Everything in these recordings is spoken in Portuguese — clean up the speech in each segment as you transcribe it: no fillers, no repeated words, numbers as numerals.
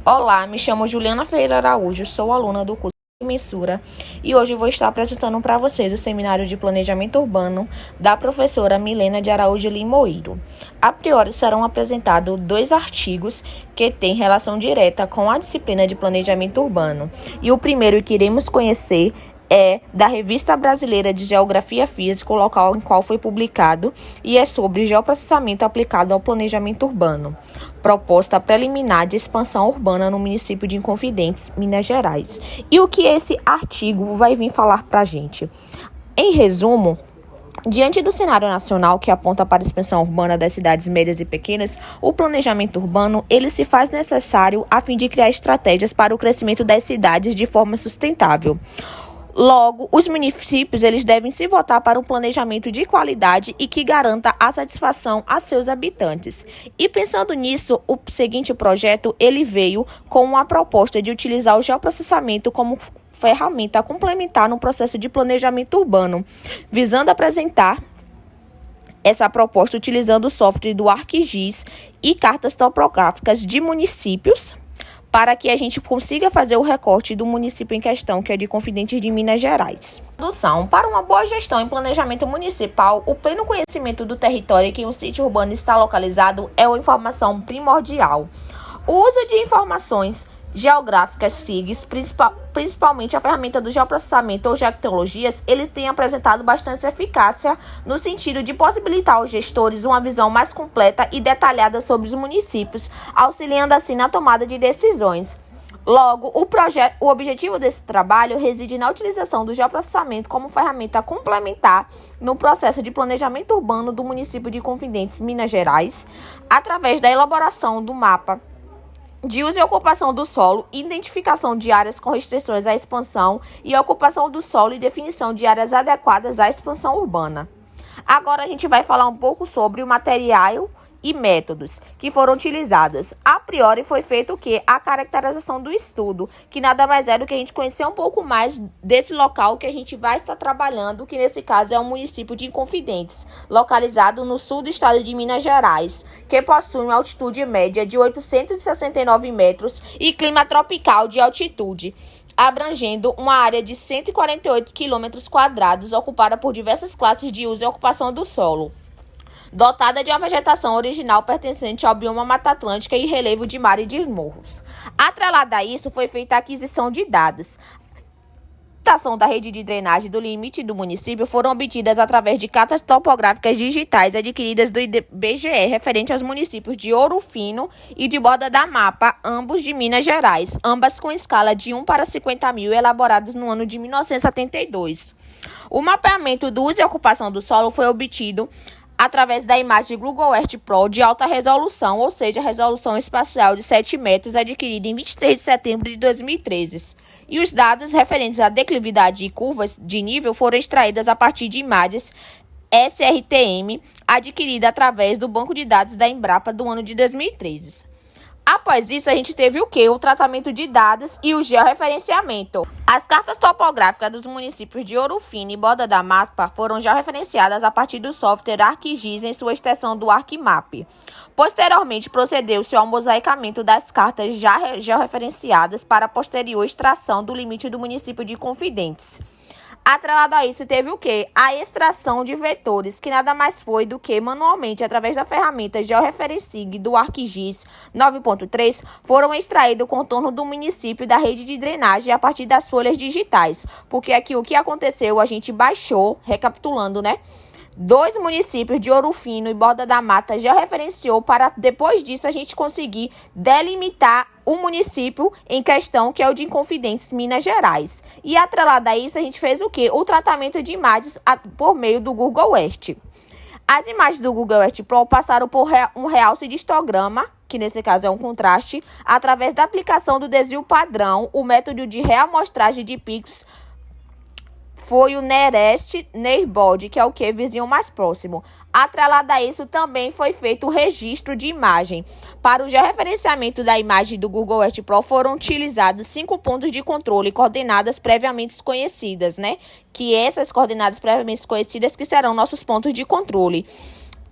Olá, me chamo Juliana Ferreira Araújo, sou aluna do curso de Mensura e hoje vou estar apresentando para vocês o Seminário de Planejamento Urbano da professora Milena de Araújo Limoeiro. A priori serão apresentados 2 artigos que têm relação direta com a disciplina de Planejamento Urbano. E o primeiro que iremos conhecer é da Revista Brasileira de Geografia Física, o local em qual foi publicado, e é sobre geoprocessamento aplicado ao planejamento urbano. Proposta preliminar de expansão urbana no município de Inconfidentes, Minas Gerais. E o que esse artigo vai vir falar para a gente? Em resumo, diante do cenário nacional que aponta para a expansão urbana das cidades médias e pequenas, o planejamento urbano ele se faz necessário a fim de criar estratégias para o crescimento das cidades de forma sustentável. Logo, os municípios eles devem se voltar para um planejamento de qualidade e que garanta a satisfação a seus habitantes. E pensando nisso, o seguinte projeto ele veio com uma proposta de utilizar o geoprocessamento como ferramenta complementar no processo de planejamento urbano, visando apresentar essa proposta utilizando o software do ArcGIS e cartas topográficas de municípios, para que a gente consiga fazer o recorte do município em questão, que é de Inconfidentes de Minas Gerais. Para uma boa gestão e planejamento municipal, o pleno conhecimento do território em que um sítio urbano está localizado é uma informação primordial. O uso de informações geográficas SIGs, principalmente a ferramenta do geoprocessamento ou geotecnologias, ele tem apresentado bastante eficácia no sentido de possibilitar aos gestores uma visão mais completa e detalhada sobre os municípios, auxiliando assim na tomada de decisões. Logo, o objetivo desse trabalho reside na utilização do geoprocessamento como ferramenta complementar no processo de planejamento urbano do município de Inconfidentes, Minas Gerais, através da elaboração do mapa de uso e ocupação do solo, identificação de áreas com restrições à expansão e ocupação do solo e definição de áreas adequadas à expansão urbana. Agora a gente vai falar um pouco sobre o material e métodos que foram utilizados. A priori foi feito o quê? A caracterização do estudo, que nada mais é do que a gente conhecer um pouco mais desse local que a gente vai estar trabalhando, que nesse caso é o município de Inconfidentes, localizado no sul do estado de Minas Gerais, que possui uma altitude média de 869 metros e clima tropical de altitude, abrangendo uma área de 148 km², ocupada por diversas classes de uso e ocupação do solo, dotada de uma vegetação original pertencente ao bioma Mata Atlântica e relevo de mar e de morros. Atrelada a isso, foi feita a aquisição de dados. A datação da rede de drenagem do limite do município foram obtidas através de cartas topográficas digitais adquiridas do IBGE, referente aos municípios de Ouro Fino e de Borda da Mapa, ambos de Minas Gerais, ambas com escala de 1 para 50 mil, elaborados no ano de 1972. O mapeamento do uso e ocupação do solo foi obtido através da imagem Google Earth Pro de alta resolução, ou seja, resolução espacial de 7 metros, adquirida em 23 de setembro de 2013. E os dados referentes à declividade e curvas de nível foram extraídos a partir de imagens SRTM, adquirida através do banco de dados da Embrapa do ano de 2013. Após isso, a gente teve o quê? O tratamento de dados e o georreferenciamento. As cartas topográficas dos municípios de Ouro Fino e Borda da Mapa foram georreferenciadas a partir do software ArcGIS em sua extensão do ArcMap. Posteriormente, procedeu-se ao mosaicamento das cartas já georreferenciadas para a posterior extração do limite do município de Inconfidentes. Atrelado a isso, teve o quê? A extração de vetores, que nada mais foi do que manualmente, através da ferramenta GeoReferencing do ArcGIS 9.3, foram extraídos o contorno do município da rede de drenagem a partir das folhas digitais. Porque aqui o que aconteceu, a gente baixou, recapitulando, né? 2 municípios de Ouro Fino e Borda da Mata georreferenciou para depois disso a gente conseguir delimitar o município em questão, que é o de Inconfidentes, Minas Gerais. E atrelado a isso, a gente fez o quê? O tratamento de imagens por meio do Google Earth. As imagens do Google Earth Pro passaram por um realce de histograma, que nesse caso é um contraste, através da aplicação do desvio padrão. O método de reamostragem de pixels foi o Nearest Neighborhood, que é o que? Vizinho mais próximo. Atrelado a isso, também foi feito o registro de imagem. Para o georreferenciamento da imagem do Google Earth Pro, foram utilizados 5 pontos de controle, coordenadas previamente conhecidas, né? Que essas coordenadas previamente conhecidas que serão nossos pontos de controle.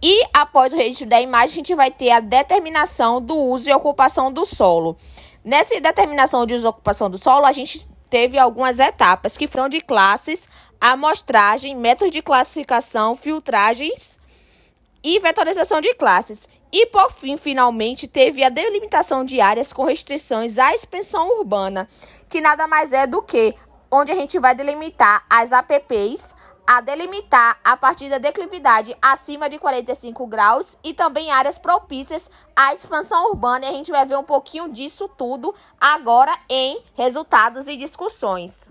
E após o registro da imagem, a gente vai ter a determinação do uso e ocupação do solo. Nessa determinação de uso e ocupação do solo, a gente teve algumas etapas que foram de classes, amostragem, métodos de classificação, filtragens e vetorização de classes. E, por fim, finalmente, teve a delimitação de áreas com restrições à expansão urbana, que nada mais é do que onde a gente vai delimitar as APPs, a delimitar a partir da declividade acima de 45 graus e também áreas propícias à expansão urbana. E a gente vai ver um pouquinho disso tudo agora em resultados e discussões.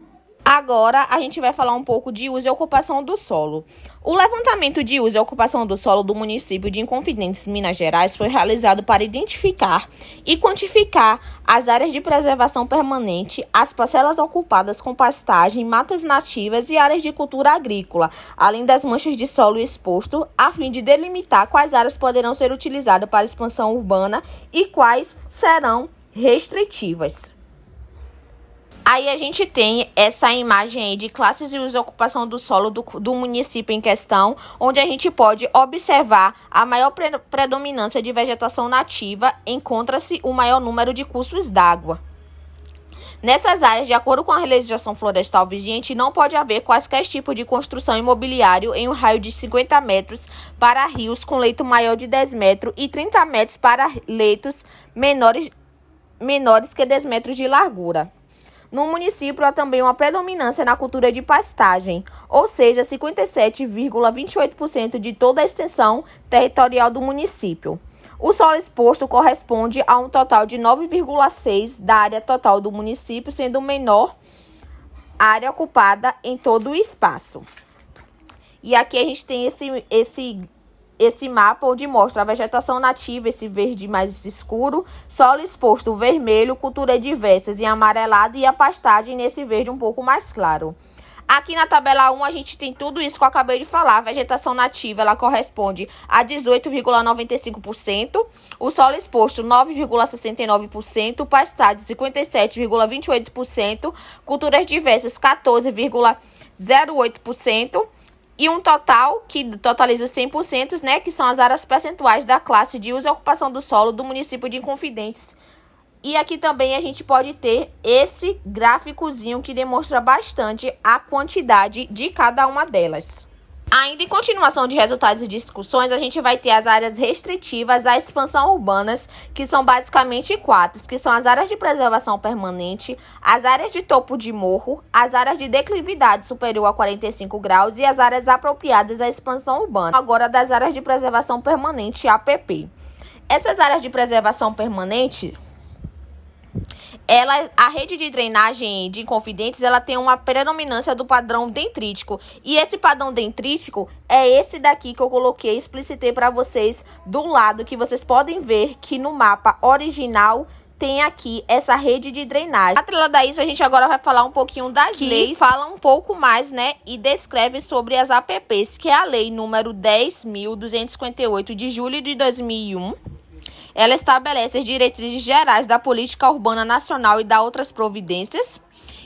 Agora, a gente vai falar um pouco de uso e ocupação do solo. O levantamento de uso e ocupação do solo do município de Inconfidentes, Minas Gerais, foi realizado para identificar e quantificar as áreas de preservação permanente, as parcelas ocupadas com pastagem, matas nativas e áreas de cultura agrícola, além das manchas de solo exposto, a fim de delimitar quais áreas poderão ser utilizadas para expansão urbana e quais serão restritivas. Aí a gente tem essa imagem aí de classes e uso e ocupação do solo do município em questão, onde a gente pode observar a maior predominância de vegetação nativa, encontra-se o maior número de cursos d'água. Nessas áreas, de acordo com a legislação florestal vigente, não pode haver quaisquer tipo de construção imobiliária em um raio de 50 metros para rios com leito maior de 10 metros e 30 metros para leitos menores que 10 metros de largura. No município, há também uma predominância na cultura de pastagem, ou seja, 57,28% de toda a extensão territorial do município. O solo exposto corresponde a um total de 9,6% da área total do município, sendo menor área ocupada em todo o espaço. E aqui a gente tem esse mapa onde mostra a vegetação nativa, esse verde mais escuro, solo exposto vermelho, culturas diversas em amarelado e a pastagem nesse verde um pouco mais claro. Aqui na tabela 1 a gente tem tudo isso que eu acabei de falar. A vegetação nativa ela corresponde a 18,95%, o solo exposto 9,69%, pastagem 57,28%, culturas diversas 14,08%. E um total que totaliza 100%, né, que são as áreas percentuais da classe de uso e ocupação do solo do município de Inconfidentes. E aqui também a gente pode ter esse gráficozinho que demonstra bastante a quantidade de cada uma delas. Ainda em continuação de resultados e discussões, a gente vai ter as áreas restritivas à expansão urbanas, que são basicamente 4, que são as áreas de preservação permanente, as áreas de topo de morro, as áreas de declividade superior a 45 graus e as áreas apropriadas à expansão urbana. Agora, das áreas de preservação permanente, APP. Essas áreas de preservação permanente, a rede de drenagem de Inconfidentes, ela tem uma predominância do padrão dendrítico. E esse padrão dendrítico é esse daqui que eu coloquei, explicitei para vocês do lado, que vocês podem ver que no mapa original tem aqui essa rede de drenagem. Atrelado a isso, a gente agora vai falar um pouquinho das leis, fala um pouco mais, né, e descreve sobre as APPs, que é a lei número 10.258 de julho de 2001. Ela estabelece as diretrizes gerais da Política Urbana Nacional e dá outras providências.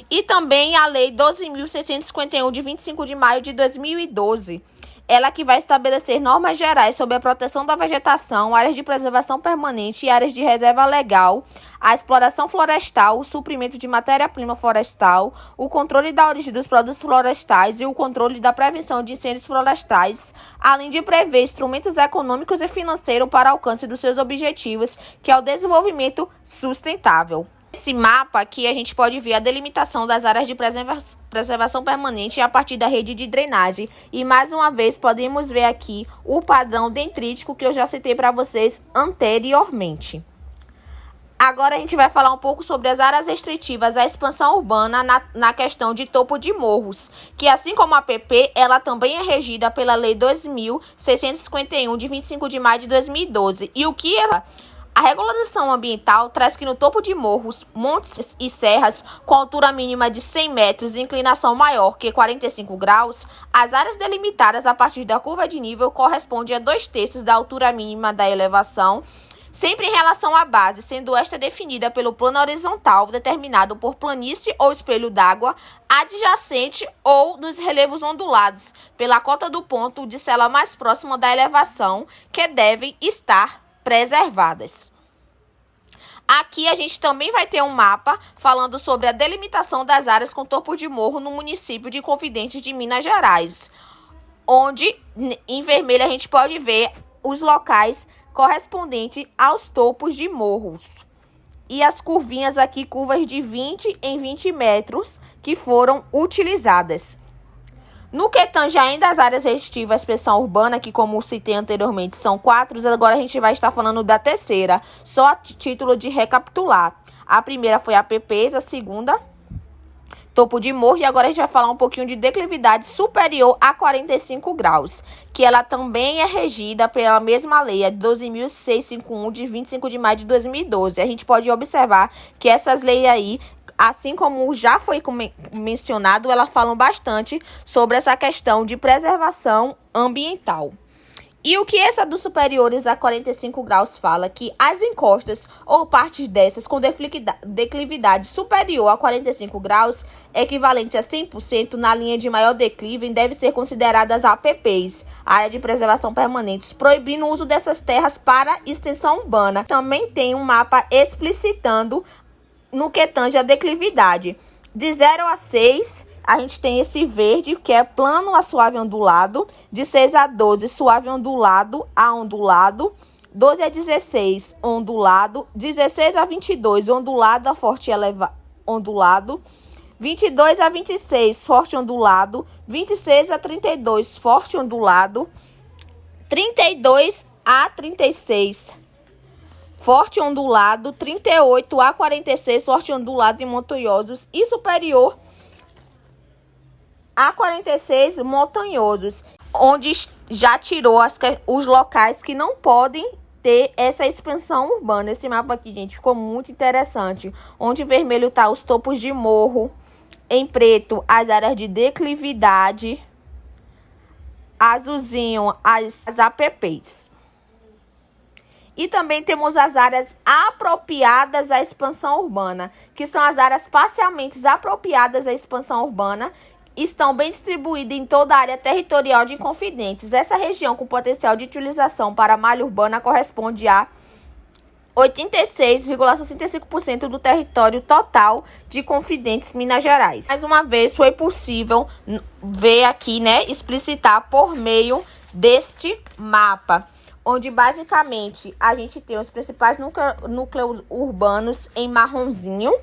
E também a Lei 12.651, de 25 de maio de 2012. Ela que vai estabelecer normas gerais sobre a proteção da vegetação, áreas de preservação permanente e áreas de reserva legal, a exploração florestal, o suprimento de matéria-prima florestal, o controle da origem dos produtos florestais e o controle da prevenção de incêndios florestais, além de prever instrumentos econômicos e financeiros para alcance dos seus objetivos, que é o desenvolvimento sustentável. Nesse mapa aqui a gente pode ver a delimitação das áreas de preservação permanente a partir da rede de drenagem. E mais uma vez podemos ver aqui o padrão dendrítico que eu já citei para vocês anteriormente. Agora a gente vai falar um pouco sobre as áreas restritivas à expansão urbana na questão de topo de morros, que assim como a APP, ela também é regida pela Lei 2.651, de 25 de maio de 2012. E o que ela... A regularização ambiental traz que no topo de morros, montes e serras com altura mínima de 100 metros e inclinação maior que 45 graus, as áreas delimitadas a partir da curva de nível correspondem a 2/3 da altura mínima da elevação, sempre em relação à base, sendo esta definida pelo plano horizontal determinado por planície ou espelho d'água adjacente ou nos relevos ondulados, pela cota do ponto de sela mais próxima da elevação, que devem estar preservadas. Aqui a gente também vai ter um mapa falando sobre a delimitação das áreas com topo de morro no município de Confidentes de Minas Gerais, onde em vermelho a gente pode ver os locais correspondentes aos topos de morros. E as curvinhas aqui, curvas de 20 em 20 metros, que foram utilizadas. No que tange ainda as áreas restritivas à expansão urbana, que como citei anteriormente são 4, agora a gente vai estar falando da terceira, só a título de recapitular. A primeira foi APPs, a segunda, topo de morro, e agora a gente vai falar um pouquinho de declividade superior a 45 graus, que ela também é regida pela mesma lei, a 12.651, de 25 de maio de 2012. A gente pode observar que essas leis aí, assim como já foi mencionado, elas falam bastante sobre essa questão de preservação ambiental. E o que essa dos superiores a 45 graus fala? Que as encostas ou partes dessas com declividade superior a 45 graus, equivalente a 100% na linha de maior declive, devem ser consideradas APPs, área de preservação permanentes, proibindo o uso dessas terras para extensão urbana. Também tem um mapa explicitando no que tange a declividade. De 0 a 6... a gente tem esse verde, que é plano a suave ondulado. De 6 a 12, suave ondulado a ondulado. 12 a 16, ondulado. 16 a 22, ondulado a forte ondulado. 22 a 26, forte ondulado. 26 a 32, forte ondulado. 32 a 36, forte ondulado. 38 a 46, forte ondulado e montanhosos. E superior a 46, montanhosos, onde já tirou os locais que não podem ter essa expansão urbana. Esse mapa aqui, gente, ficou muito interessante. Onde em vermelho tá os topos de morro, em preto as áreas de declividade, azulzinho as APPs. E também temos as áreas apropriadas à expansão urbana, que são as áreas parcialmente apropriadas à expansão urbana, estão bem distribuídas em toda a área territorial de Confidentes. Essa região com potencial de utilização para malha urbana corresponde a 86,65% do território total de Confidentes, Minas Gerais. Mais uma vez, foi possível ver aqui, né, explicitar por meio deste mapa, onde basicamente a gente tem os principais núcleos urbanos em marronzinho.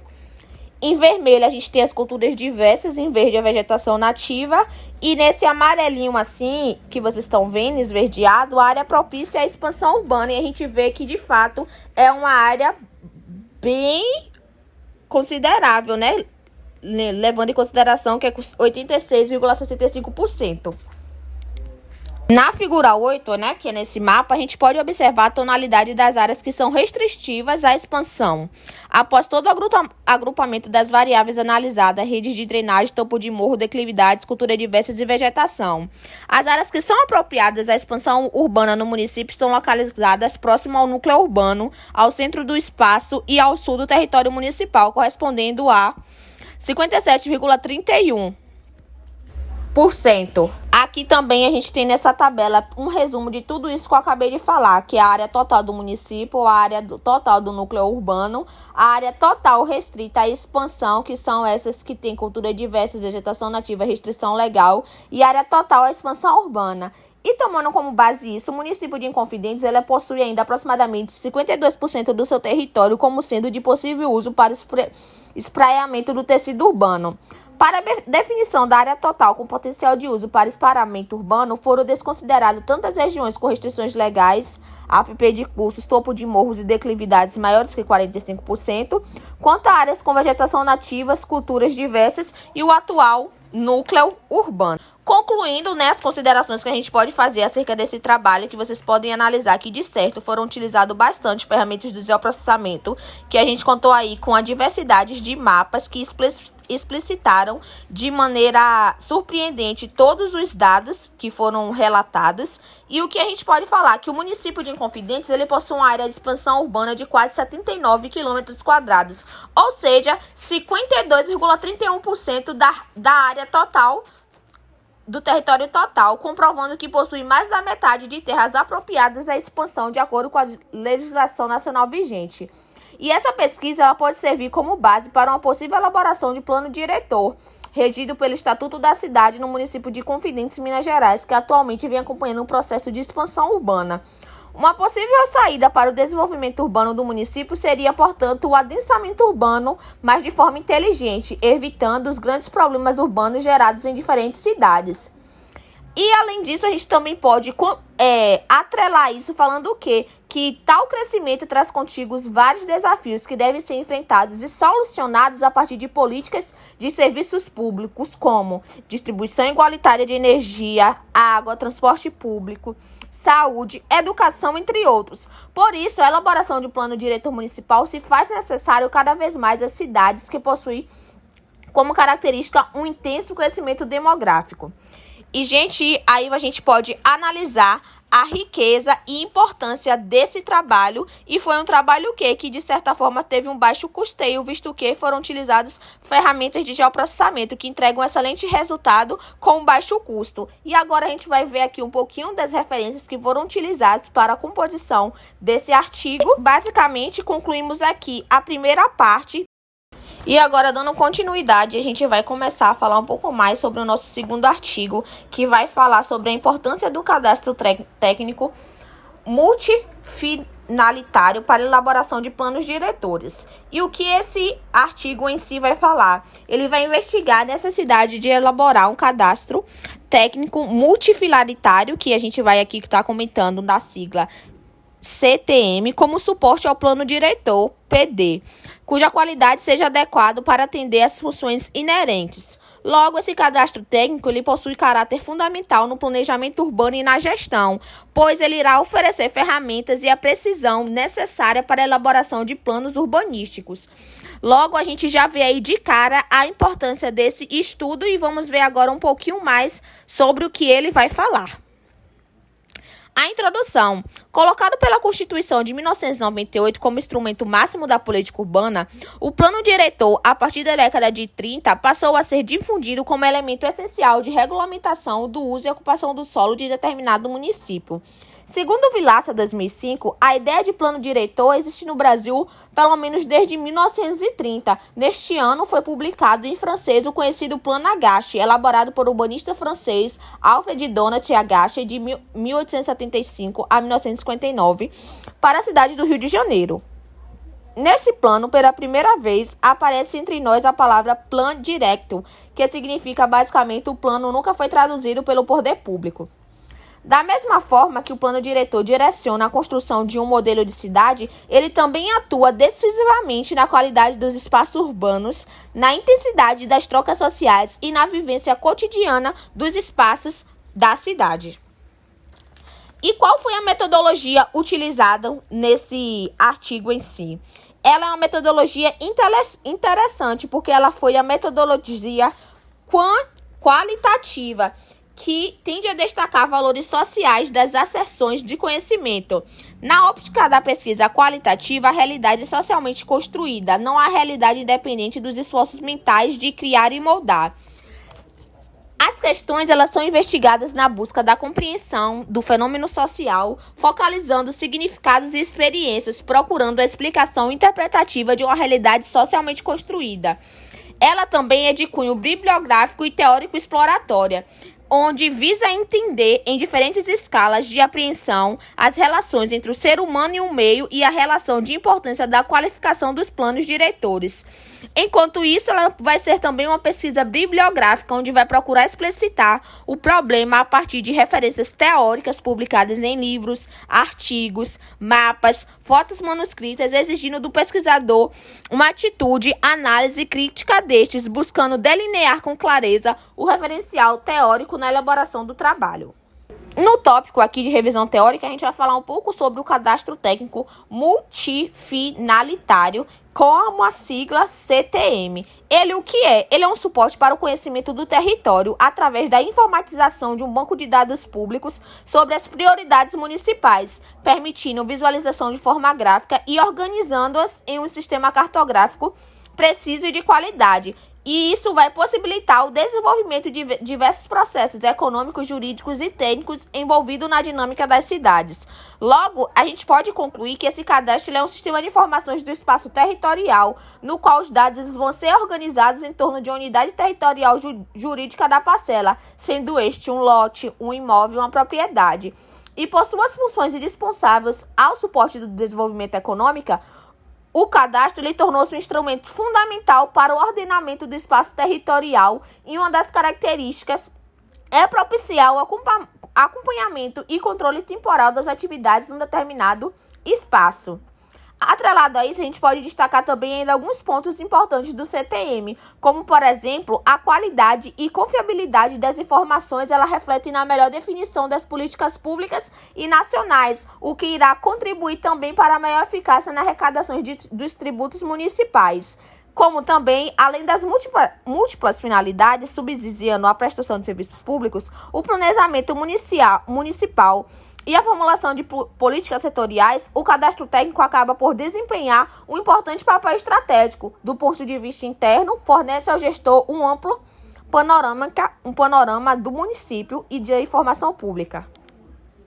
Em vermelho, a gente tem as culturas diversas, em verde a vegetação nativa. E nesse amarelinho assim, que vocês estão vendo, esverdeado, a área propícia à expansão urbana. E a gente vê que, de fato, é uma área bem considerável, né? Levando em consideração que é 86,65%. Na figura 8, né, que é nesse mapa, a gente pode observar a tonalidade das áreas que são restritivas à expansão. Após todo o agrupamento das variáveis analisadas, redes de drenagem, topo de morro, declividades, culturas diversas e vegetação. As áreas que são apropriadas à expansão urbana no município estão localizadas próximo ao núcleo urbano, ao centro do espaço e ao sul do território municipal, correspondendo a 57,31%. Aqui também a gente tem nessa tabela um resumo de tudo isso que eu acabei de falar, que é a área total do município, a área total do núcleo urbano, a área total restrita à expansão, que são essas que têm cultura diversa, vegetação nativa, restrição legal, e a área total à expansão urbana. E tomando como base isso, o município de Inconfidentes possui ainda aproximadamente 52% do seu território como sendo de possível uso para espraiamento do tecido urbano. Para a definição da área total com potencial de uso para espraiamento urbano, foram desconsideradas tantas regiões com restrições legais, APP de cursos, topo de morros e declividades maiores que 45%, quanto a áreas com vegetação nativa, culturas diversas e o atual núcleo urbano. Concluindo, né, as considerações que a gente pode fazer acerca desse trabalho, que vocês podem analisar que, de certo, foram utilizados bastante ferramentas do geoprocessamento, que a gente contou aí com a diversidade de mapas que explicitaram de maneira surpreendente todos os dados que foram relatados. E o que a gente pode falar? Que o município de Inconfidentes, ele possui uma área de expansão urbana de quase 79 km², ou seja, 52,31% da área total do território total, comprovando que possui mais da metade de terras apropriadas à expansão de acordo com a legislação nacional vigente. E essa pesquisa ela pode servir como base para uma possível elaboração de plano diretor, regido pelo Estatuto da Cidade no município de Confidentes, Minas Gerais, que atualmente vem acompanhando um processo de expansão urbana. Uma possível saída para o desenvolvimento urbano do município seria, portanto, o adensamento urbano, mas de forma inteligente, evitando os grandes problemas urbanos gerados em diferentes cidades. E, além disso, a gente também pode atrelar isso falando o quê? Que tal crescimento traz contigo vários desafios que devem ser enfrentados e solucionados a partir de políticas de serviços públicos, como distribuição igualitária de energia, água, transporte público, saúde, educação, entre outros. Por isso, a elaboração de um plano diretor municipal se faz necessário cada vez mais às cidades que possuem como característica um intenso crescimento demográfico. E, gente, aí a gente pode analisar a riqueza e importância desse trabalho, e foi um trabalho que de certa forma teve um baixo custeio, visto que foram utilizadas ferramentas de geoprocessamento que entregam um excelente resultado com um baixo custo. E agora a gente vai ver aqui um pouquinho das referências que foram utilizadas para a composição desse artigo. Basicamente, concluímos aqui a primeira parte. E agora, dando continuidade, a gente vai começar a falar um pouco mais sobre o nosso segundo artigo, que vai falar sobre a importância do cadastro técnico multifinalitário para elaboração de planos diretores. E o que esse artigo em si vai falar? Ele vai investigar a necessidade de elaborar um cadastro técnico multifinalitário, que a gente vai aqui estar comentando na sigla CTM, como suporte ao plano diretor PD, cuja qualidade seja adequada para atender às funções inerentes. Logo, esse cadastro técnico ele possui caráter fundamental no planejamento urbano e na gestão, pois ele irá oferecer ferramentas e a precisão necessária para a elaboração de planos urbanísticos. Logo, a gente já vê aí de cara a importância desse estudo e vamos ver agora um pouquinho mais sobre o que ele vai falar. A introdução. Colocado pela Constituição de 1998 como instrumento máximo da política urbana, o plano diretor, a partir da década de 30, passou a ser difundido como elemento essencial de regulamentação do uso e ocupação do solo de determinado município. Segundo Vilaça, 2005, a ideia de plano diretor existe no Brasil pelo menos desde 1930. Neste ano, foi publicado em francês o conhecido Plano Agache, elaborado por urbanista francês Alfred Donat Agache, de 1875 a 1959, para a cidade do Rio de Janeiro. Nesse plano, pela primeira vez, aparece entre nós a palavra plan directo, que significa basicamente o plano nunca foi traduzido pelo poder público. Da mesma forma que o plano diretor direciona a construção de um modelo de cidade, ele também atua decisivamente na qualidade dos espaços urbanos, na intensidade das trocas sociais e na vivência cotidiana dos espaços da cidade. E qual foi a metodologia utilizada nesse artigo em si? Ela é uma metodologia interessante, porque ela foi a metodologia qualitativa, que tende a destacar valores sociais das asserções de conhecimento. Na óptica da pesquisa qualitativa, a realidade é socialmente construída, não há realidade independente dos esforços mentais de criar e moldar. As questões elas são investigadas na busca da compreensão do fenômeno social, focalizando significados e experiências, procurando a explicação interpretativa de uma realidade socialmente construída. Ela também é de cunho bibliográfico e teórico exploratória, onde visa entender em diferentes escalas de apreensão as relações entre o ser humano e o meio e a relação de importância da qualificação dos planos diretores. Enquanto isso, ela vai ser também uma pesquisa bibliográfica, onde vai procurar explicitar o problema a partir de referências teóricas publicadas em livros, artigos, mapas, fotos manuscritas, exigindo do pesquisador uma atitude, análise crítica destes, buscando delinear com clareza o referencial teórico na elaboração do trabalho. No tópico aqui de revisão teórica, a gente vai falar um pouco sobre o cadastro técnico multifinalitário, com a sigla CTM. Ele o que é? Ele é um suporte para o conhecimento do território através da informatização de um banco de dados públicos sobre as prioridades municipais, permitindo visualização de forma gráfica e organizando-as em um sistema cartográfico preciso e de qualidade. E isso vai possibilitar o desenvolvimento de diversos processos econômicos, jurídicos e técnicos envolvidos na dinâmica das cidades. Logo, a gente pode concluir que esse cadastro é um sistema de informações do espaço territorial, no qual os dados vão ser organizados em torno de uma unidade territorial jurídica da parcela, sendo este um lote, um imóvel, uma propriedade. E por suas funções indispensáveis ao suporte do desenvolvimento econômico, o cadastro tornou-se um instrumento fundamental para o ordenamento do espaço territorial e uma das características é propiciar o acompanhamento e controle temporal das atividades num determinado espaço. Atrelado a isso, a gente pode destacar também ainda alguns pontos importantes do CTM, como, por exemplo, a qualidade e confiabilidade das informações, ela reflete na melhor definição das políticas públicas e nacionais, o que irá contribuir também para a maior eficácia na arrecadação dos tributos municipais. Como também, além das múltiplas finalidades subsidiando a prestação de serviços públicos, o planejamento municipal e a formulação de políticas setoriais, o cadastro técnico acaba por desempenhar um importante papel estratégico. Do ponto de vista interno, fornece ao gestor um amplo panorama do município e de informação pública.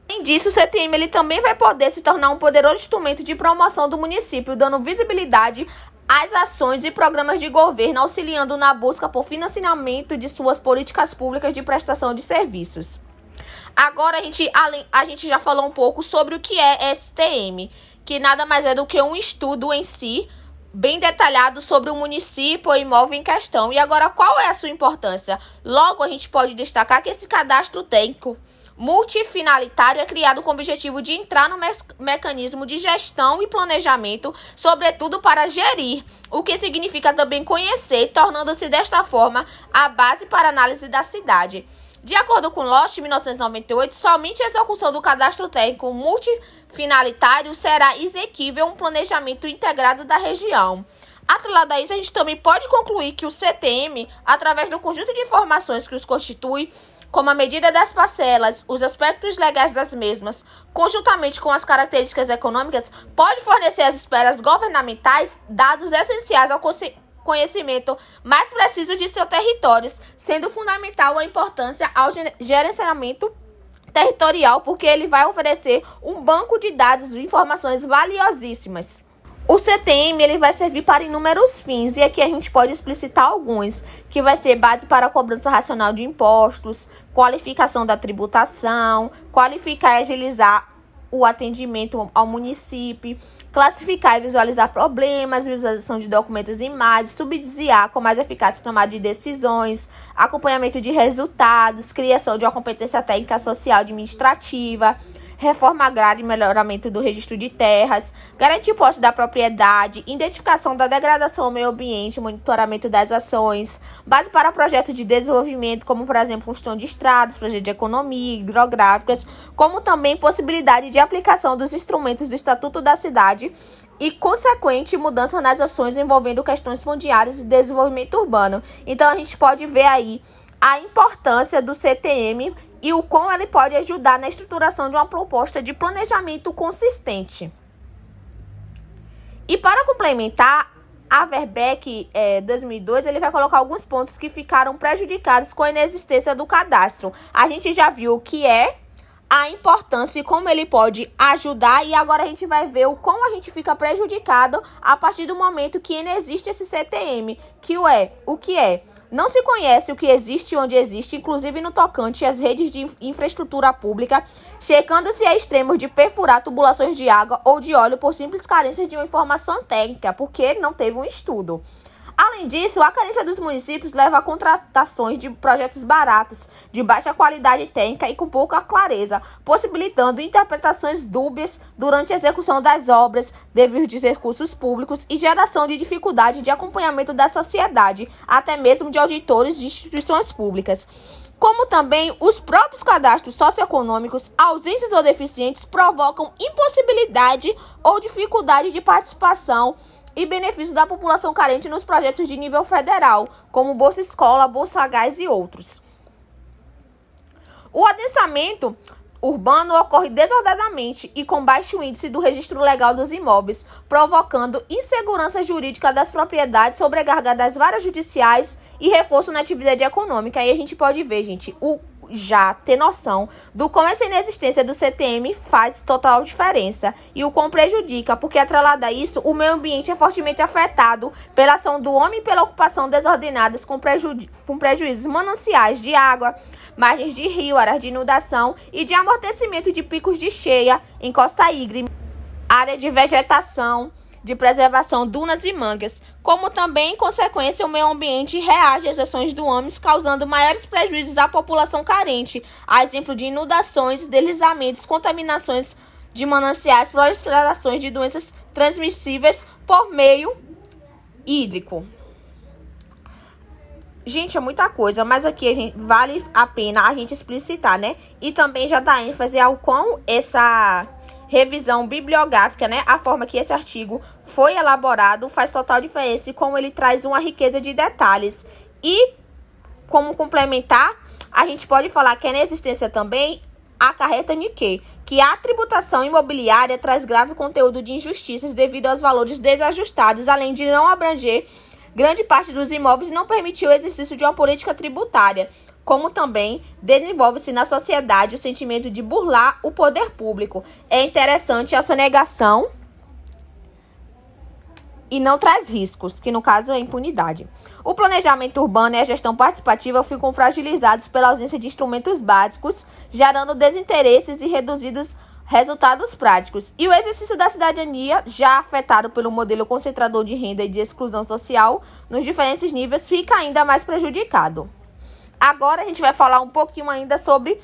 Além disso, o CTM ele também vai poder se tornar um poderoso instrumento de promoção do município, dando visibilidade às ações e programas de governo, auxiliando na busca por financiamento de suas políticas públicas de prestação de serviços. Agora a gente já falou um pouco sobre o que é STM, que nada mais é do que um estudo em si, bem detalhado sobre o município ou imóvel em questão. E agora, qual é a sua importância? Logo, a gente pode destacar que esse cadastro técnico multifinalitário é criado com o objetivo de entrar no mecanismo de gestão e planejamento, sobretudo para gerir, o que significa também conhecer, tornando-se desta forma a base para a análise da cidade. De acordo com Lost, 1998, somente a execução do cadastro técnico multifinalitário será exequível um planejamento integrado da região. Atrelado a isso, a gente também pode concluir que o CTM, através do conjunto de informações que os constitui, como a medida das parcelas, os aspectos legais das mesmas, conjuntamente com as características econômicas, pode fornecer às esferas governamentais dados essenciais ao conhecimento mais preciso de seus territórios, sendo fundamental a importância ao gerenciamento territorial, porque ele vai oferecer um banco de dados de informações valiosíssimas. O CTM ele vai servir para inúmeros fins, e aqui a gente pode explicitar alguns, que vai ser base para a cobrança racional de impostos, qualificação da tributação, qualificar e agilizar o atendimento ao município, classificar e visualizar problemas, visualização de documentos e imagens, subsidiar com mais eficácia tomada de decisões, acompanhamento de resultados, criação de uma competência técnica social administrativa, reforma agrária e melhoramento do registro de terras, garantir posse da propriedade, identificação da degradação ao meio ambiente, monitoramento das ações, base para projetos de desenvolvimento, como, por exemplo, construção de estradas, projetos de economia, hidrográficas, como também possibilidade de aplicação dos instrumentos do Estatuto da Cidade e consequente mudança nas ações envolvendo questões fundiárias e desenvolvimento urbano. Então, a gente pode ver aí a importância do CTM e o como ele pode ajudar na estruturação de uma proposta de planejamento consistente. E para complementar, a Verbeck 2002, ele vai colocar alguns pontos que ficaram prejudicados com a inexistência do cadastro. A gente já viu o que é, a importância e como ele pode ajudar, e agora a gente vai ver o como a gente fica prejudicado a partir do momento que inexiste esse CTM, o que é. Não se conhece o que existe e onde existe, inclusive no tocante às redes de infraestrutura pública, chegando-se a extremos de perfurar tubulações de água ou de óleo por simples carência de uma informação técnica, porque não teve um estudo. Além disso, a carência dos municípios leva a contratações de projetos baratos, de baixa qualidade técnica e com pouca clareza, possibilitando interpretações dúbias durante a execução das obras, desvio de recursos públicos e geração de dificuldade de acompanhamento da sociedade, até mesmo de auditores de instituições públicas. Como também os próprios cadastros socioeconômicos, ausentes ou deficientes, provocam impossibilidade ou dificuldade de participação e benefício da população carente nos projetos de nível federal, como Bolsa Escola, Bolsa Gás e outros. O adensamento urbano ocorre desordenadamente e com baixo índice do registro legal dos imóveis, provocando insegurança jurídica das propriedades, sobrecarga das varas judiciais e reforço na atividade econômica. Aí a gente pode ver, gente, já ter noção do como essa inexistência do CTM faz total diferença e o quão prejudica, porque atrelado a isso, o meio ambiente é fortemente afetado pela ação do homem e pela ocupação desordenadas com prejuízos mananciais de água, margens de rio, áreas de inundação e de amortecimento de picos de cheia em costa íngreme, área de vegetação, de preservação, dunas e mangues, como também, em consequência, o meio ambiente reage às ações do homem, causando maiores prejuízos à população carente, a exemplo de inundações, deslizamentos, contaminações de mananciais, proliferações de doenças transmissíveis por meio hídrico. Gente, é muita coisa, mas aqui vale a pena a gente explicitar, né? E também já dá ênfase ao quão essa revisão bibliográfica, né, a forma que esse artigo foi elaborado faz total diferença e como ele traz uma riqueza de detalhes. E, como complementar, a gente pode falar que a inexistência também acarreta em quê? Que a tributação imobiliária traz grave conteúdo de injustiças devido aos valores desajustados, além de não abranger grande parte dos imóveis e não permitir o exercício de uma política tributária, como também desenvolve-se na sociedade o sentimento de burlar o poder público. É interessante a sonegação e não traz riscos, que no caso é a impunidade. O planejamento urbano e a gestão participativa ficam fragilizados pela ausência de instrumentos básicos, gerando desinteresses e reduzidos resultados práticos. E o exercício da cidadania, já afetado pelo modelo concentrador de renda e de exclusão social nos diferentes níveis, fica ainda mais prejudicado. Agora a gente vai falar um pouquinho ainda sobre,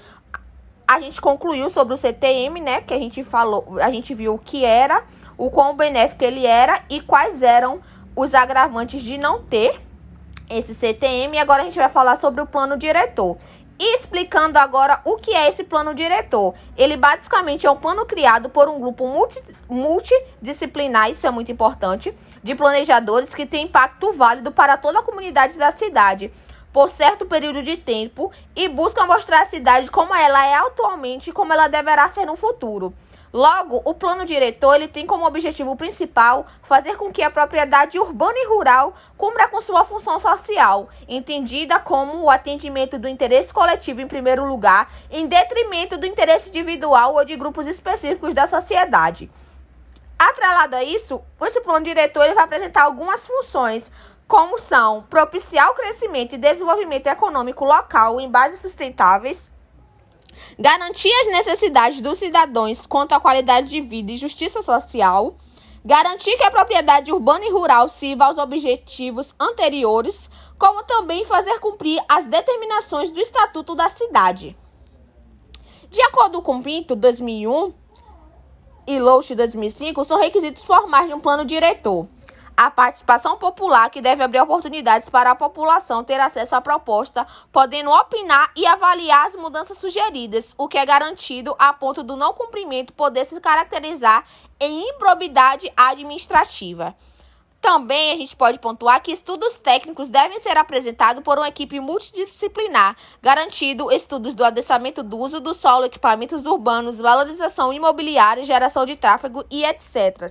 a gente concluiu sobre o CTM, né, que a gente viu o que era, o quão benéfico ele era e quais eram os agravantes de não ter esse CTM. E agora a gente vai falar sobre o plano diretor. E explicando agora o que é esse plano diretor. Ele basicamente é um plano criado por um grupo multidisciplinar, isso é muito importante, de planejadores que tem impacto válido para toda a comunidade da cidade, por certo período de tempo, e busca mostrar a cidade como ela é atualmente e como ela deverá ser no futuro. Logo, o plano diretor ele tem como objetivo principal fazer com que a propriedade urbana e rural cumpra com sua função social, entendida como o atendimento do interesse coletivo em primeiro lugar, em detrimento do interesse individual ou de grupos específicos da sociedade. Atrelado a isso, esse plano diretor ele vai apresentar algumas funções, como são propiciar o crescimento e desenvolvimento econômico local em bases sustentáveis, garantir as necessidades dos cidadãos quanto à qualidade de vida e justiça social, garantir que a propriedade urbana e rural sirva aos objetivos anteriores, como também fazer cumprir as determinações do Estatuto da Cidade. De acordo com Pinto, 2001, e Louch, 2005, são requisitos formais de um plano diretor: a participação popular, que deve abrir oportunidades para a população ter acesso à proposta, podendo opinar e avaliar as mudanças sugeridas, o que é garantido a ponto do não cumprimento poder se caracterizar em improbidade administrativa. Também a gente pode pontuar que estudos técnicos devem ser apresentados por uma equipe multidisciplinar, garantido estudos do adensamento do uso do solo, equipamentos urbanos, valorização imobiliária, geração de tráfego e etc.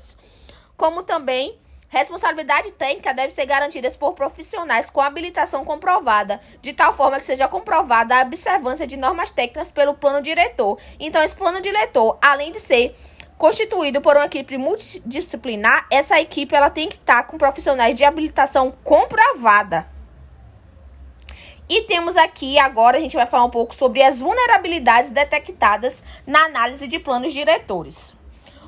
Como também responsabilidade técnica deve ser garantida por profissionais com habilitação comprovada, de tal forma que seja comprovada a observância de normas técnicas pelo plano diretor. Então, esse plano diretor, além de ser constituído por uma equipe multidisciplinar, essa equipe ela tem que estar com profissionais de habilitação comprovada. E temos aqui, agora a gente vai falar um pouco sobre as vulnerabilidades detectadas na análise de planos diretores.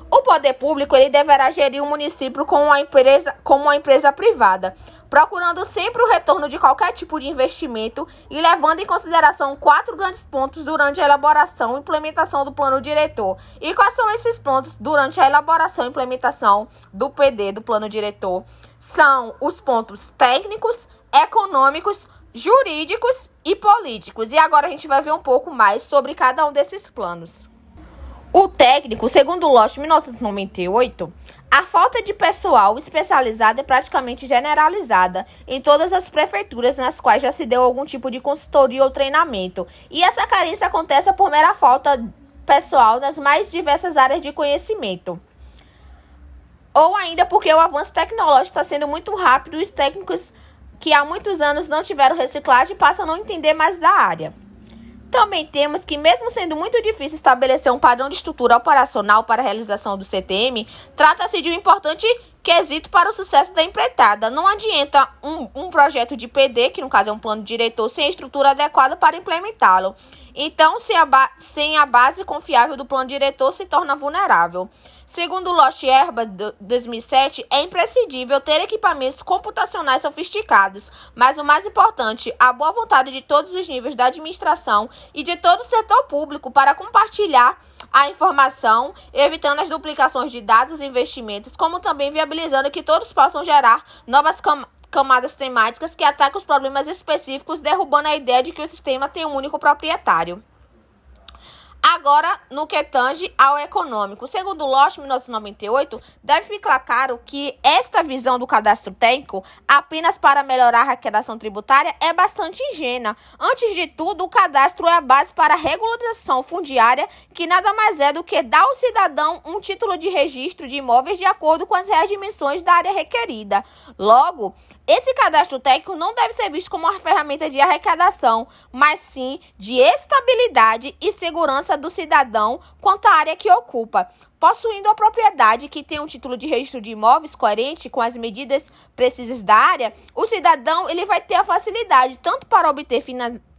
O poder público ele deverá gerir o município como uma empresa privada, procurando sempre o retorno de qualquer tipo de investimento e levando em consideração 4 grandes pontos durante a elaboração e implementação do plano diretor. E quais são esses pontos durante a elaboração e implementação do PD, do plano diretor? São os pontos técnicos, econômicos, jurídicos e políticos. E agora a gente vai ver um pouco mais sobre cada um desses planos. O técnico, segundo o Louch, 1998, a falta de pessoal especializado é praticamente generalizada em todas as prefeituras nas quais já se deu algum tipo de consultoria ou treinamento. E essa carência acontece por mera falta pessoal nas mais diversas áreas de conhecimento. Ou ainda porque o avanço tecnológico está sendo muito rápido e os técnicos que há muitos anos não tiveram reciclagem passam a não entender mais da área. Também temos que, mesmo sendo muito difícil estabelecer um padrão de estrutura operacional para a realização do CTM, trata-se de um importante quesito para o sucesso da empreitada. Não adianta um projeto de PD, que no caso é um plano diretor, sem a estrutura adequada para implementá-lo. Então, sem a base confiável do plano diretor, se torna vulnerável. Segundo Lost Herba, 2007, é imprescindível ter equipamentos computacionais sofisticados, mas o mais importante, a boa vontade de todos os níveis da administração e de todo o setor público para compartilhar a informação, evitando as duplicações de dados e investimentos, como também viabilizando que todos possam gerar novas camadas temáticas que atacam os problemas específicos, derrubando a ideia de que o sistema tem um único proprietário. Agora, no que tange ao econômico. Segundo Lost, 1998, deve ficar claro que esta visão do cadastro técnico, apenas para melhorar a arrecadação tributária, é bastante ingênua. Antes de tudo, o cadastro é a base para a regularização fundiária, que nada mais é do que dar ao cidadão um título de registro de imóveis de acordo com as reais dimensões da área requerida. Logo, esse cadastro técnico não deve ser visto como uma ferramenta de arrecadação, mas sim de estabilidade e segurança do cidadão quanto à área que ocupa. Possuindo a propriedade que tem um título de registro de imóveis coerente com as medidas precisas da área, o cidadão ele vai ter a facilidade tanto para obter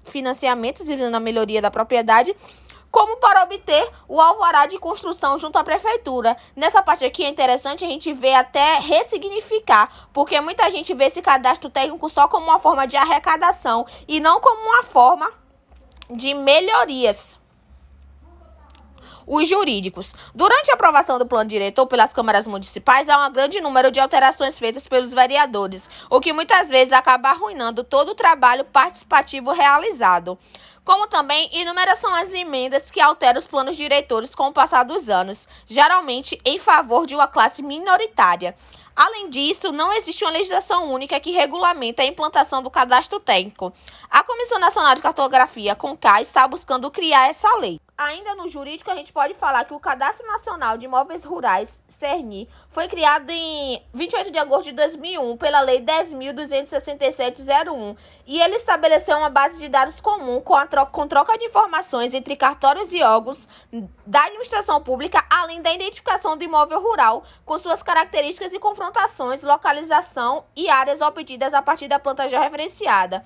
financiamentos visando a melhoria da propriedade, como para obter o alvará de construção junto à prefeitura. Nessa parte aqui é interessante a gente ver até ressignificar, porque muita gente vê esse cadastro técnico só como uma forma de arrecadação e não como uma forma de melhorias. Os jurídicos. Durante a aprovação do plano diretor pelas câmaras municipais, há um grande número de alterações feitas pelos vereadores, o que muitas vezes acaba arruinando todo o trabalho participativo realizado. Como também inúmeras são as emendas que alteram os planos diretores com o passar dos anos, geralmente em favor de uma classe minoritária. Além disso, não existe uma legislação única que regulamenta a implantação do cadastro técnico. A Comissão Nacional de Cartografia, CONCAR, está buscando criar essa lei. Ainda no jurídico, a gente pode falar que o Cadastro Nacional de Imóveis Rurais, CERNI, foi criado em 28 de agosto de 2001 pela Lei 10.267/01 e ele estabeleceu uma base de dados comum com troca de informações entre cartórios e órgãos da administração pública, além da identificação do imóvel rural com suas características e confrontações, localização e áreas obtidas a partir da planta georreferenciada.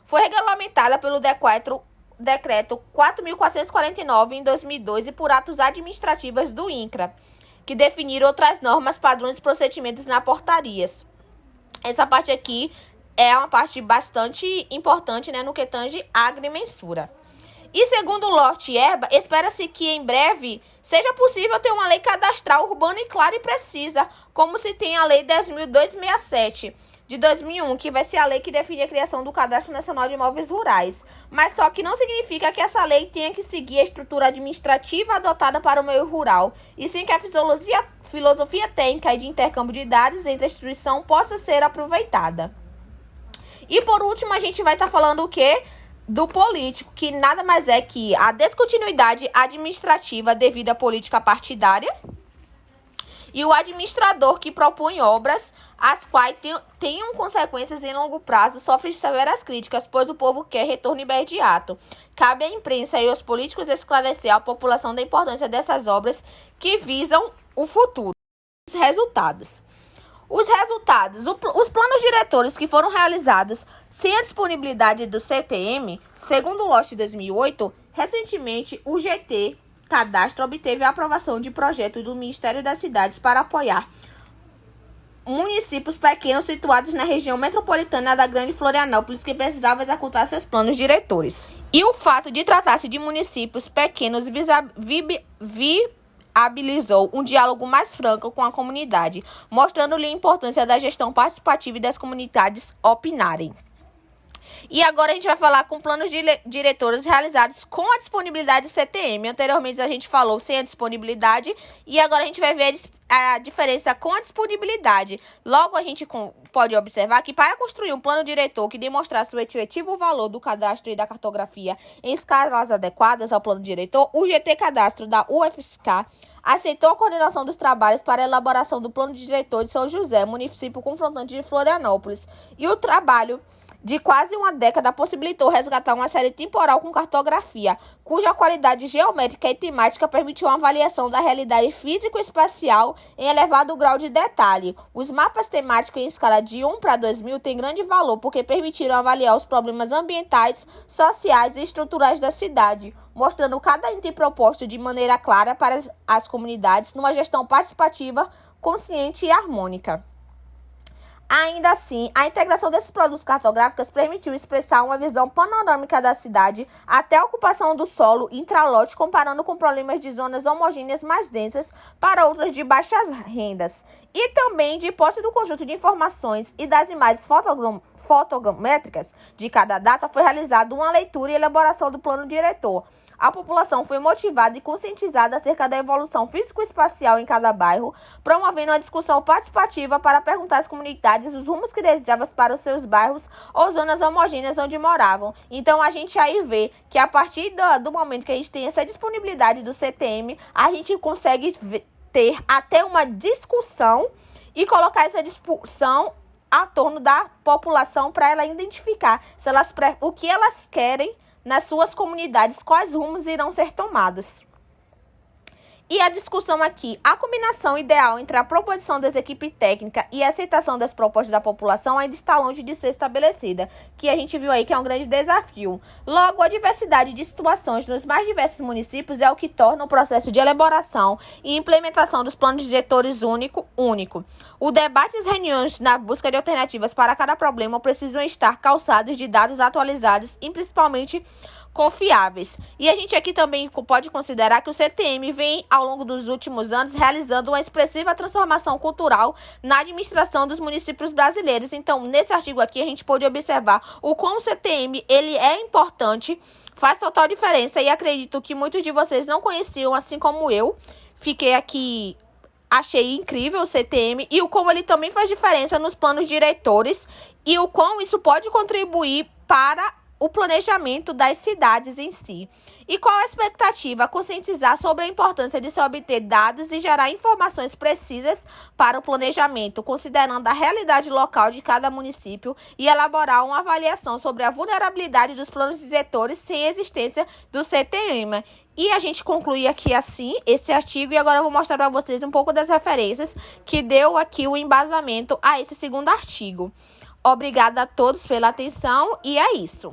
Foi regulamentada pelo Decreto 4.449 em 2002 e por atos administrativos do INCRA, que definiram outras normas, padrões e procedimentos na portarias. Essa parte aqui é uma parte bastante importante, no que tange à agrimensura. E segundo o Lost Herba, espera-se que em breve seja possível ter uma lei cadastral urbana e clara e precisa, como se tem a Lei 10.267 de 2001, que vai ser a lei que define a criação do Cadastro Nacional de Imóveis Rurais. Mas só que não significa que essa lei tenha que seguir a estrutura administrativa adotada para o meio rural, e sim que a filosofia técnica e de intercâmbio de dados entre a instituição possa ser aproveitada. E por último, a gente vai estar falando o quê? Do político, que nada mais é que a descontinuidade administrativa devido à política partidária, e o administrador que propõe obras, as quais tenham consequências em longo prazo, sofre severas críticas, pois o povo quer retorno imediato. Cabe à imprensa e aos políticos esclarecer à população da importância dessas obras que visam o futuro. Os resultados. Os planos diretores que foram realizados sem a disponibilidade do CTM, segundo o Lost 2008, recentemente o GT Cadastro obteve a aprovação de projeto do Ministério das Cidades para apoiar municípios pequenos situados na região metropolitana da Grande Florianópolis que precisavam executar seus planos diretores. E o fato de tratar-se de municípios pequenos viabilizou um diálogo mais franco com a comunidade, mostrando-lhe a importância da gestão participativa e das comunidades opinarem. E agora a gente vai falar com planos diretores realizados com a disponibilidade do CTM. Anteriormente a gente falou sem a disponibilidade e agora a gente vai ver a diferença com a disponibilidade. Logo, a gente pode observar que para construir um plano diretor que demonstrasse o efetivo valor do cadastro e da cartografia em escalas adequadas ao plano diretor, o GT Cadastro da UFSCar aceitou a coordenação dos trabalhos para a elaboração do plano diretor de São José, município confrontante de Florianópolis, e o trabalho de quase uma década possibilitou resgatar uma série temporal com cartografia, cuja qualidade geométrica e temática permitiu uma avaliação da realidade físico-espacial em elevado grau de detalhe. Os mapas temáticos em escala de 1 para 2000 têm grande valor porque permitiram avaliar os problemas ambientais, sociais e estruturais da cidade, mostrando cada item proposto de maneira clara para as comunidades numa gestão participativa, consciente e harmônica. Ainda assim, a integração desses produtos cartográficos permitiu expressar uma visão panorâmica da cidade até a ocupação do solo intralote, comparando com problemas de zonas homogêneas mais densas para outras de baixas rendas. E também de posse do conjunto de informações e das imagens fotogramétricas de cada data foi realizada uma leitura e elaboração do plano diretor. A população foi motivada e conscientizada acerca da evolução físico-espacial em cada bairro, promovendo uma discussão participativa para perguntar às comunidades os rumos que desejavam para os seus bairros ou zonas homogêneas onde moravam. Então, a gente aí vê que a partir do momento que a gente tem essa disponibilidade do CTM, a gente consegue ter até uma discussão e colocar essa discussão a torno da população para ela identificar o que elas querem nas suas comunidades, quais rumos irão ser tomados. E a discussão aqui, a combinação ideal entre a proposição das equipes técnicas e a aceitação das propostas da população ainda está longe de ser estabelecida, que a gente viu aí que é um grande desafio. Logo, a diversidade de situações nos mais diversos municípios é o que torna o processo de elaboração e implementação dos planos diretores único. O debate e as reuniões na busca de alternativas para cada problema precisam estar calçados de dados atualizados e principalmente confiáveis. E a gente aqui também pode considerar que o CTM vem, ao longo dos últimos anos, realizando uma expressiva transformação cultural na administração dos municípios brasileiros. Então, nesse artigo aqui, a gente pode observar o como o CTM ele é importante, faz total diferença e acredito que muitos de vocês não conheciam, assim como eu. Fiquei aqui, achei incrível o CTM e o como ele também faz diferença nos planos diretores e o como isso pode contribuir para o planejamento das cidades em si. E qual a expectativa? Conscientizar sobre a importância de se obter dados e gerar informações precisas para o planejamento, considerando a realidade local de cada município e elaborar uma avaliação sobre a vulnerabilidade dos planos diretores sem existência do CTM. E a gente conclui aqui assim esse artigo e agora eu vou mostrar para vocês um pouco das referências que deu aqui o embasamento a esse segundo artigo. Obrigada a todos pela atenção e é isso.